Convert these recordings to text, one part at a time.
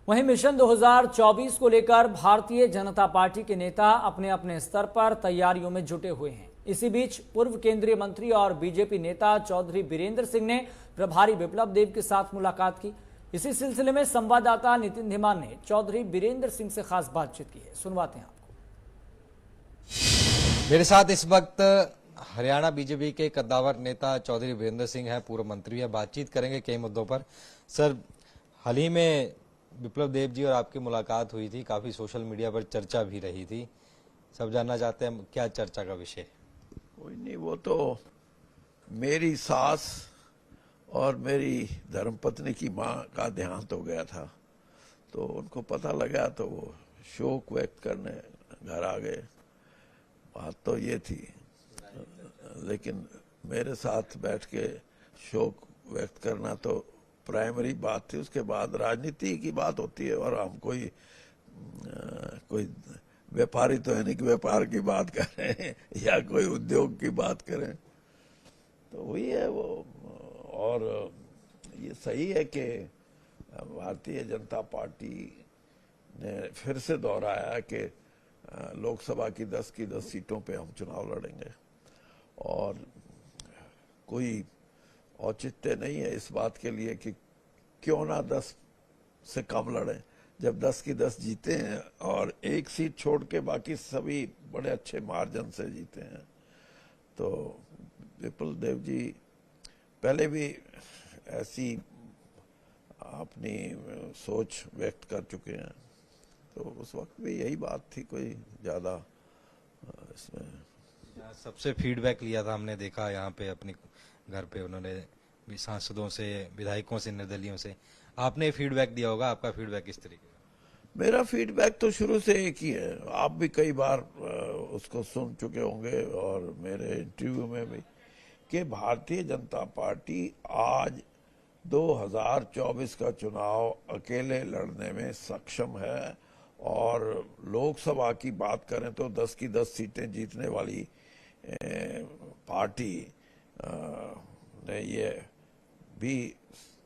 वहीं मिशन 2024 को लेकर भारतीय जनता पार्टी के नेता अपने अपने स्तर पर तैयारियों में जुटे हुए हैं। इसी बीच पूर्व केंद्रीय मंत्री और बीजेपी नेता चौधरी बीरेंद्र सिंह ने प्रभारी विप्लव देव के साथ मुलाकात की। इसी सिलसिले में संवाददाता नितिन धीमान ने चौधरी बीरेंद्र सिंह से खास बातचीत की है, सुनवाते हैं आपको। मेरे साथ इस वक्त हरियाणा बीजेपी के कद्दावर नेता चौधरी बीरेंद्र सिंह है, पूर्व मंत्री है। बातचीत करेंगे कई मुद्दों पर। सर, हाल ही में विप्लव देव जी और आपकी मुलाकात हुई थी, काफी सोशल मीडिया पर चर्चा भी रही थी। सब जानना चाहते हैं क्या चर्चा का विषय। कोई नहीं, वो तो मेरी सास और मेरी धर्मपत्नी की माँ का देहांत हो गया था, तो उनको पता लगा तो वो शोक व्यक्त करने घर आ गए। बात तो ये थी, लेकिन मेरे साथ बैठ के शोक व्यक्त करना तो प्राइमरी बात थी। उसके बाद राजनीति की बात होती है, और हम कोई व्यापारी तो है नहीं कि व्यापार की बात करें या कोई उद्योग की बात करें। तो वही है वो। और ये सही है कि भारतीय जनता पार्टी ने फिर से दोहराया कि लोकसभा की 10 सीटों पे हम चुनाव लड़ेंगे, और कोई औचित्य नहीं है इस बात के लिए कि क्यों ना 10 से कम लड़ें, जब 10 की 10 जीते हैं और एक सीट छोड़ के बाकी सभी बड़े अच्छे मार्जिन से जीते हैं। तो विप्लव देव जी पहले भी ऐसी अपनी सोच व्यक्त कर चुके हैं, तो उस वक्त भी यही बात थी, कोई ज्यादा इसमें। सबसे फीडबैक लिया था हमने, देखा यहाँ पे अपने घर पे उन्होंने सांसदों से, विधायकों से, निर्दलियों से। आपने फीडबैक दिया होगा, आपका फीडबैक किस तरीके का? मेरा फीडबैक तो शुरू से एक ही है, आप भी कई बार उसको सुन चुके होंगे और मेरे इंटरव्यू में भी, कि भारतीय जनता पार्टी आज 2024 का चुनाव अकेले लड़ने में सक्षम है। और लोकसभा की बात करें तो 10 की 10 सीटें जीतने वाली पार्टी ने ये भी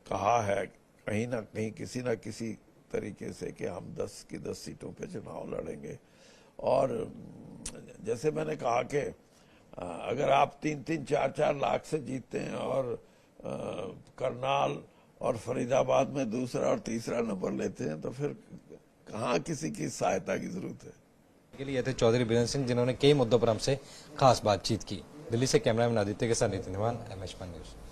कहा है कहीं ना कहीं, किसी ना किसी तरीके से, कि हम 10 की 10 सीटों पे चुनाव लड़ेंगे। और जैसे मैंने कहा कि अगर आप 3-4 लाख से जीतते हैं और करनाल और फरीदाबाद में दूसरा और तीसरा नंबर लेते हैं, तो फिर कहाँ किसी की सहायता की जरूरत है। के लिए थे चौधरी बीरेंद्र सिंह, जिन्होंने कई मुद्दों पर हमसे खास बातचीत की। दिल्ली से कैमरामैन आदित्य के साथ नितिन धीमान, MS1 न्यूज।